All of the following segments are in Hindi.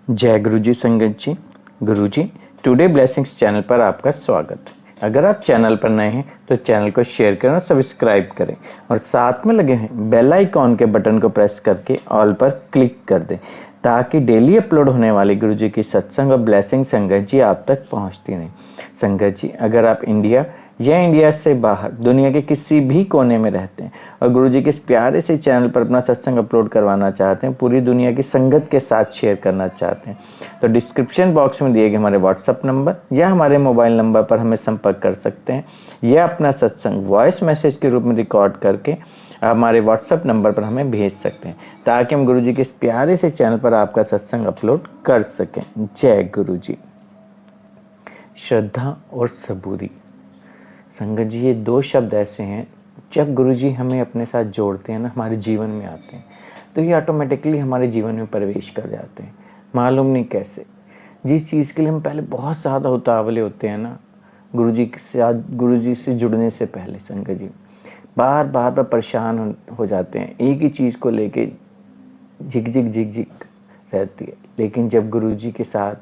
जय गुरु जी संगत जी। गुरु जी टुडे ब्लेसिंग्स चैनल पर आपका स्वागत है। अगर आप चैनल पर नए हैं तो चैनल को शेयर करें और सब्सक्राइब करें और साथ में लगे हैं बेल आइकॉन के बटन को प्रेस करके ऑल पर क्लिक कर दें ताकि डेली अपलोड होने वाली गुरु जी की सत्संग और ब्लेसिंग संगत जी आप तक पहुंचती रहें। संगत जी अगर आप इंडिया या इंडिया से बाहर दुनिया के किसी भी कोने में रहते हैं और गुरु जी के इस प्यारे से चैनल पर अपना सत्संग अपलोड करवाना चाहते हैं, पूरी दुनिया की संगत के साथ शेयर करना चाहते हैं, तो डिस्क्रिप्शन बॉक्स में दिए गए हमारे व्हाट्सअप नंबर या हमारे मोबाइल नंबर पर हमें संपर्क कर सकते हैं या अपना सत्संग वॉइस मैसेज के रूप में रिकॉर्ड करके हमारे व्हाट्सअप नंबर पर हमें भेज सकते हैं ताकि हम गुरु जी के इस प्यारे से चैनल पर आपका सत्संग अपलोड कर सकें। जय गुरु जी। श्रद्धा और सबूरी। संगत जी ये दो शब्द ऐसे हैं, जब गुरुजी हमें अपने साथ जोड़ते हैं ना, हमारे जीवन में आते हैं तो ये ऑटोमेटिकली हमारे जीवन में प्रवेश कर जाते हैं। मालूम नहीं कैसे। जिस चीज़ के लिए हम पहले बहुत ज़्यादा उतावले होते हैं ना, गुरुजी के साथ, गुरुजी से जुड़ने से पहले संगत जी बार बार परेशान हो जाते हैं, एक ही चीज़ को लेके झिक रहती है। लेकिन जब गुरुजी के साथ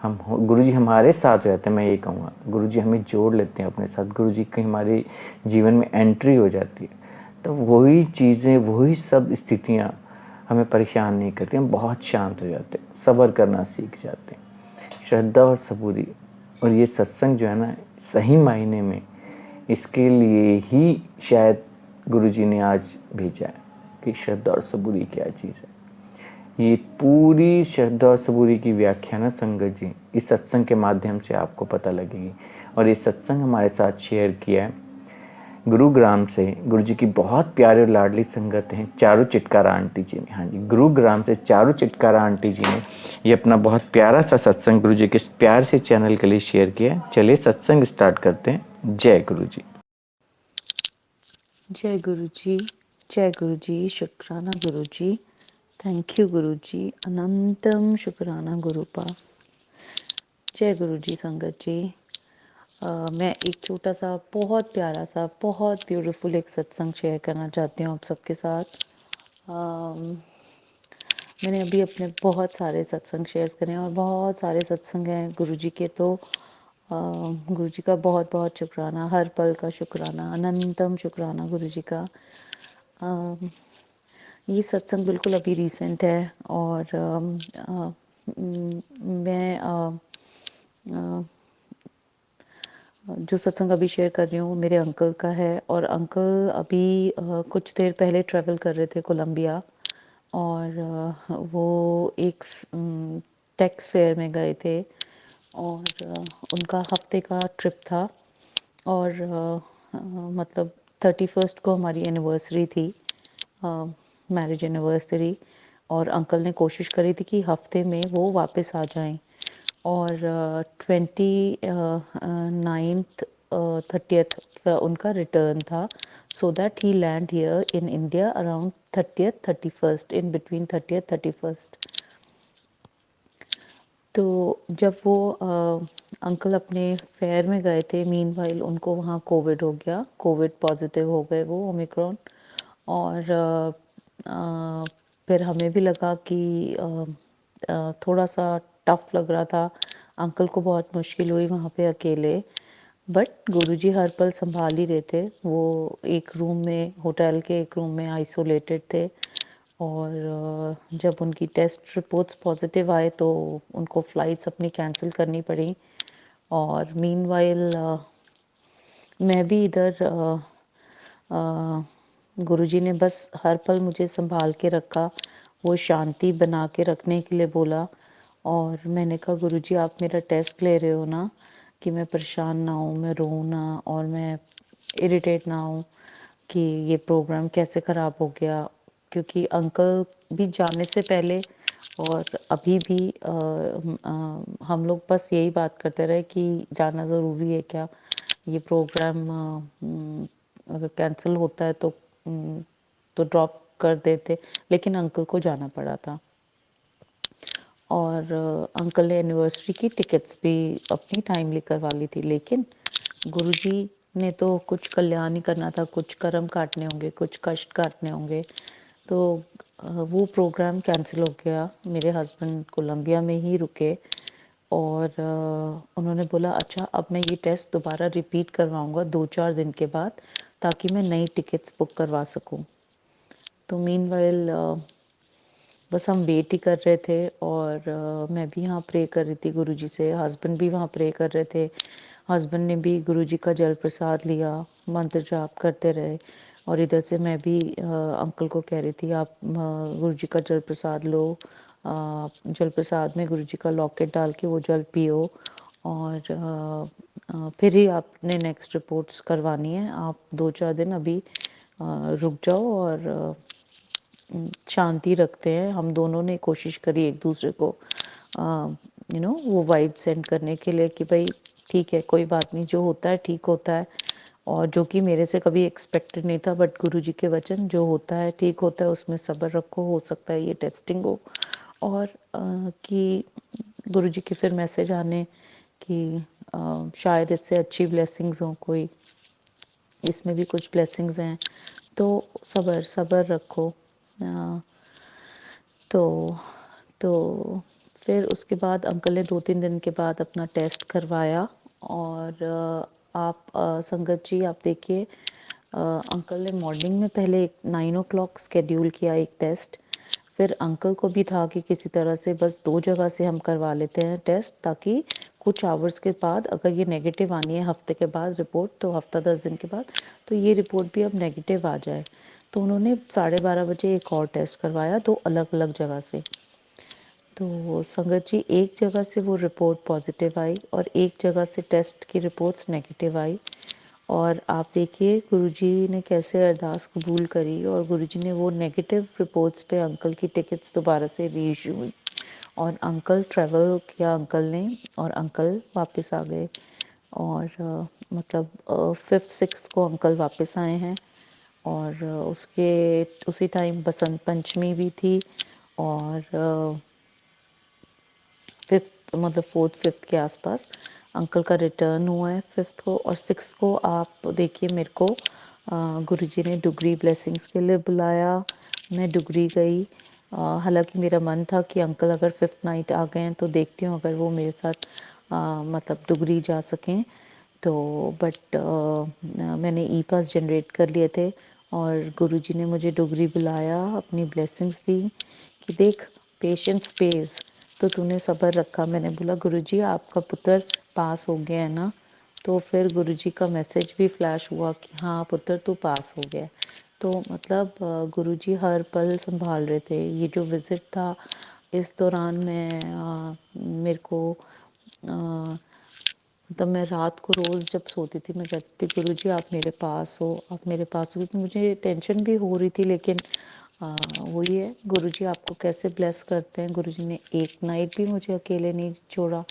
गुरुजी हमारे साथ रहते हैं, मैं ये कहूँगा गुरुजी हमें जोड़ लेते हैं अपने साथ, गुरुजी की हमारे जीवन में एंट्री हो जाती है तो वही चीज़ें, वही सब स्थितियाँ हमें परेशान नहीं करती, हम बहुत शांत हो जाते हैं, सब्र करना सीख जाते हैं। श्रद्धा और सबूरी, और ये सत्संग जो है ना, सही मायने में इसके लिए ही शायद गुरुजी ने आज भेजा है कि श्रद्धा और सबूरी क्या चीज़ है। ये पूरी श्रद्धा और सबूरी की व्याख्या ना संगत जी इस सत्संग के माध्यम से आपको पता लगेगी। और ये सत्संग हमारे साथ शेयर किया है गुरुग्राम से गुरु जी की बहुत प्यारे और लाडली संगत हैं चारू चिटकारा आंटी जी ने। हाँ जी, गुरुग्राम से चारू चिटकारा आंटी जी ने ये अपना बहुत प्यारा सा सत्संग गुरु जी के प्यार से चैनल के लिए शेयर किया। चलिए सत्संग स्टार्ट करते हैं। जय गुरु जी। जय गुरु जी, जय गुरु जी, शुक्राना गुरु जी, थैंक यू गुरु जी, अनंतम शुक्राना गुरुपा। जय गुरु जी संगत जी। मैं एक छोटा सा, बहुत प्यारा सा, बहुत ब्यूटीफुल एक सत्संग शेयर करना चाहती हूँ आप सबके साथ। मैंने अभी अपने बहुत सारे सत्संग शेयर करे हैं और बहुत सारे सत्संग हैं गुरु जी के, तो गुरु जी का बहुत बहुत शुक्राना, हर पल का शुक्राना, अनंतम शुक्राना गुरु जी का। ये सत्संग बिल्कुल अभी रीसेंट है और मैं जो सत्संग अभी शेयर कर रही हूँ वो मेरे अंकल का है। और अंकल अभी कुछ देर पहले ट्रैवल कर रहे थे कोलंबिया, और वो एक टेक्स फेयर में गए थे और उनका हफ्ते का ट्रिप था। और मतलब 31st को हमारी एनिवर्सरी थी, मैरिज एनिवर्सरी, और अंकल ने कोशिश करी थी कि हफ्ते में वो वापस आ जाएं। और 29th 30th का उनका रिटर्न था, so that he land here in India around 30th 31st, in between 30th 31st। तो जब वो अंकल अपने फेयर में गए थे, मीनवाइल उनको वहाँ कोविड हो गया, कोविड पॉजिटिव हो गए वो, ओमिक्रॉन। और फिर हमें भी लगा कि थोड़ा सा टफ लग रहा था, अंकल को बहुत मुश्किल हुई वहाँ पे अकेले। बट गुरुजी हर पल संभाल ही रहे थे। वो एक रूम में, होटल के एक रूम में आइसोलेटेड थे, और जब उनकी टेस्ट रिपोर्ट्स पॉजिटिव आए तो उनको फ़्लाइट्स अपनी कैंसिल करनी पड़ी। और मीनवाइल मैं भी इधर गुरुजी ने बस हर पल मुझे संभाल के रखा, वो शांति बना के रखने के लिए बोला। और मैंने कहा गुरुजी आप मेरा टेस्ट ले रहे हो ना, कि मैं परेशान ना हूँ, मैं रोऊँ ना, और मैं इरिटेट ना हूँ कि ये प्रोग्राम कैसे ख़राब हो गया। क्योंकि अंकल भी जाने से पहले और अभी भी हम लोग बस यही बात करते रहे कि जाना ज़रूरी है क्या, ये प्रोग्राम अगर कैंसिल होता है तो ड्रॉप कर देते, लेकिन अंकल को जाना पड़ा था। और अंकल ने एनिवर्सरी की टिकट्स भी अपनी टाइमली करवा ली थी, लेकिन गुरुजी ने तो कुछ कल्याण ही करना था, कुछ कर्म काटने होंगे, कुछ कष्ट काटने होंगे। तो वो प्रोग्राम कैंसिल हो गया। मेरे हस्बैंड कोलंबिया में ही रुके और उन्होंने बोला अच्छा अब मैं ये टेस्ट दोबारा रिपीट करवाऊँगा 2-4 दिन के बाद ताकि मैं नई टिकट्स बुक करवा सकूँ। तो मीनवाइल बस हम वेट ही कर रहे थे और मैं भी यहाँ प्रे कर रही थी गुरुजी से, हस्बैंड भी वहाँ प्रे कर रहे थे। हस्बैंड ने भी गुरुजी का जल प्रसाद लिया, मंत्र जाप करते रहे और इधर से मैं भी अंकल को कह रही थी आप गुरुजी का जल प्रसाद लो, जल प्रसाद में गुरुजी का लॉकेट डाल के वो जल पियो और फिर ही आपने नेक्स्ट रिपोर्ट्स करवानी है। आप 2-4 दिन अभी रुक जाओ और शांति रखते हैं। हम दोनों ने कोशिश करी एक दूसरे को वो वाइब सेंड करने के लिए कि भाई ठीक है कोई बात नहीं, जो होता है ठीक होता है, और जो कि मेरे से कभी एक्सपेक्टेड नहीं था, बट गुरुजी के वचन जो होता है ठीक होता है, उसमें सब्र रखो, हो सकता है ये टेस्टिंग हो। और कि गुरुजी के फिर मैसेज आने कि शायद इससे अच्छी ब्लेसिंग्स हों, कोई इसमें भी कुछ ब्लेसिंग्स हैं, तो सब्र सब्र रखो। तो तो फिर उसके बाद अंकल ने 2-3 दिन के बाद अपना टेस्ट करवाया और आप संगत जी आप देखिए, अंकल ने मॉर्निंग में पहले 9 o'clock स्केड्यूल किया एक टेस्ट। फिर अंकल को भी था कि किसी तरह से बस 2 जगह से हम करवा लेते हैं टेस्ट, ताकि कुछ आवर्स के बाद अगर ये नेगेटिव आनी है हफ्ते के बाद रिपोर्ट, तो हफ्ता 10 दिन के बाद, तो ये रिपोर्ट भी अब नेगेटिव आ जाए। तो उन्होंने 12:30 बजे एक और टेस्ट करवाया 2 अलग-अलग जगह से। तो संगत जी एक जगह से वो रिपोर्ट पॉजिटिव आई और एक जगह से टेस्ट की रिपोर्ट्स नेगेटिव आई। और आप देखिए गुरुजी ने कैसे अरदास कबूल करी और गुरुजी ने वो नेगेटिव रिपोर्ट्स पे अंकल की टिकट्स दोबारा से रीइशू हुई और अंकल ट्रैवल किया अंकल ने, और अंकल वापस आ गए। और मतलब 5th-6th को अंकल वापस आए हैं और उसके उसी टाइम बसंत पंचमी भी थी और 5th मतलब 4th-5th के आसपास अंकल का रिटर्न हुआ है 5th को। और 6th को आप देखिए मेरे को गुरुजी ने डुगरी ब्लेसिंग्स के लिए बुलाया, मैं डुगरी गई। हालांकि मेरा मन था कि अंकल अगर 5th नाइट आ गए हैं तो देखती हूँ अगर वो मेरे साथ मतलब डुगरी जा सकें तो, बट मैंने ई पास जनरेट कर लिए थे और गुरुजी ने मुझे डुगरी बुलाया, अपनी ब्लेसिंग्स दी कि देख पेशेंस पेज, तो तूने सब्र रखा। मैंने बोला गुरुजी आपका पुत्र पास हो गया है ना, तो फिर गुरुजी का मैसेज भी फ्लैश हुआ कि हाँ पुत्र तू पास हो गया। तो मतलब गुरुजी हर पल संभाल रहे थे। ये जो विज़िट था इस दौरान मेरे को मतलब मैं रात को रोज़ जब सोती थी मैं कहती थी गुरुजी आप मेरे पास हो, आप मेरे पास हो, क्योंकि मुझे टेंशन भी हो रही थी। लेकिन वही है गुरुजी आपको कैसे ब्लेस करते हैं। गुरुजी ने एक नाइट भी मुझे अकेले नहीं छोड़ा।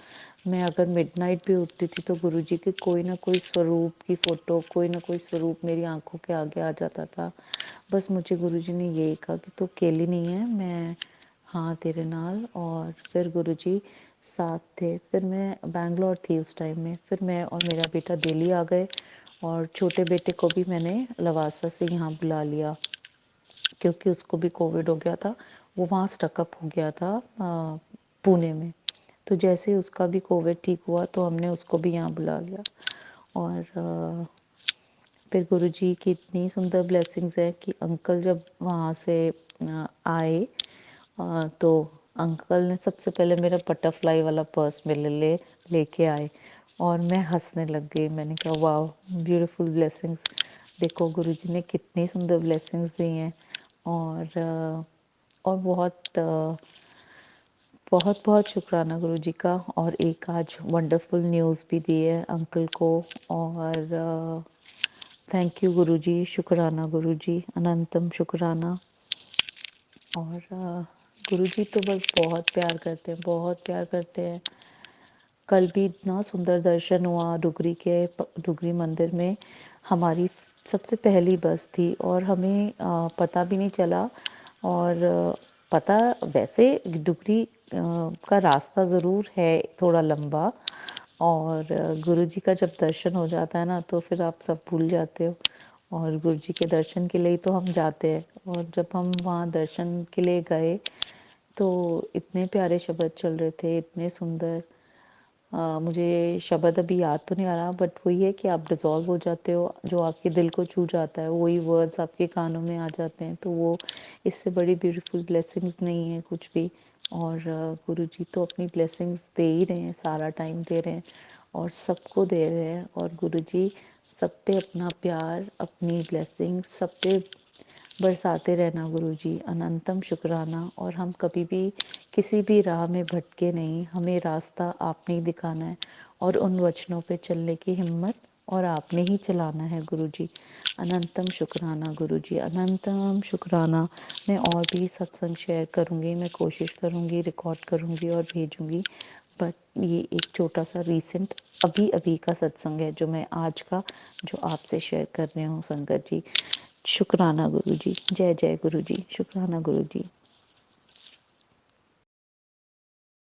मैं अगर मिडनाइट भी उठती थी तो गुरुजी के कोई ना कोई स्वरूप की फ़ोटो, कोई ना कोई स्वरूप मेरी आंखों के आगे आ जाता था। बस मुझे गुरुजी ने यही कहा कि तू अकेली नहीं है, मैं हाँ तेरे नाल। और फिर गुरुजी साथ थे। फिर मैं बैंगलोर थी उस टाइम में, फिर मैं और मेरा बेटा दिल्ली आ गए और छोटे बेटे को भी मैंने लवासा से यहाँ बुला लिया क्योंकि उसको भी कोविड हो गया था। वो वहाँ स्टकअप हो गया था पुणे में। तो जैसे ही उसका भी कोविड ठीक हुआ तो हमने उसको भी यहाँ बुला लिया। और फिर गुरुजी की इतनी सुंदर ब्लेसिंग्स है कि अंकल जब वहाँ से आए तो अंकल ने सबसे पहले मेरा बटरफ्लाई वाला पर्स मेरे लिए लेके आए और मैं हंसने लग गई। मैंने कहा वाह ब्यूटीफुल ब्लेसिंग्स, देखो गुरुजी ने कितनी सुंदर ब्लेसिंग्स दी हैं। और और बहुत बहुत शुक्राना गुरुजी का। और एक आज वंडरफुल न्यूज़ भी दी है अंकल को। और थैंक यू गुरुजी, शुक्राना गुरुजी, अनंतम शुक्राना। और गुरुजी तो बस बहुत प्यार करते हैं, बहुत प्यार करते हैं। कल भी इतना सुंदर दर्शन हुआ डुगरी मंदिर में। हमारी सबसे पहली बस थी और हमें पता भी नहीं चला। और पता वैसे डुगरी का रास्ता ज़रूर है थोड़ा लंबा। और गुरुजी का जब दर्शन हो जाता है ना तो फिर आप सब भूल जाते हो। और गुरु जी के दर्शन के लिए ही तो हम जाते हैं। और जब हम वहाँ दर्शन के लिए गए तो इतने प्यारे शब्द चल रहे थे, इतने सुंदर। मुझे शब्द अभी याद तो नहीं आ रहा, बट वही है कि आप डिज़ॉल्व हो जाते हो, जो आपके दिल को छू जाता है वही वर्ड्स आपके कानों में आ जाते हैं। तो वो इससे बड़ी ब्यूटीफुल ब्लेसिंग्स नहीं है कुछ भी। और गुरु जी तो अपनी ब्लेसिंग्स दे ही रहे हैं, सारा टाइम दे रहे हैं और सबको दे रहे हैं। और गुरु जी सब पे अपना प्यार, अपनी ब्लेसिंग सब पे बरसाते रहना गुरुजी, अनंतम शुक्राना। और हम कभी भी किसी भी राह में भटके नहीं, हमें रास्ता आपने ही दिखाना है और उन वचनों पे चलने की हिम्मत और आपने ही चलाना है गुरुजी। अनंतम शुक्राना गुरुजी, अनंतम शुक्राना। मैं और भी सत्संग शेयर करूँगी, मैं कोशिश करूँगी, रिकॉर्ड करूँगी और भेजूँगी। बट ये एक छोटा सा रीसेंट अभी अभी का सत्संग है जो मैं आज का जो आपसे शेयर कर रही हूँ संगत जी। शुक्राना गुरु जी, जय जय गुरु जी, शुक्राना गुरु जी।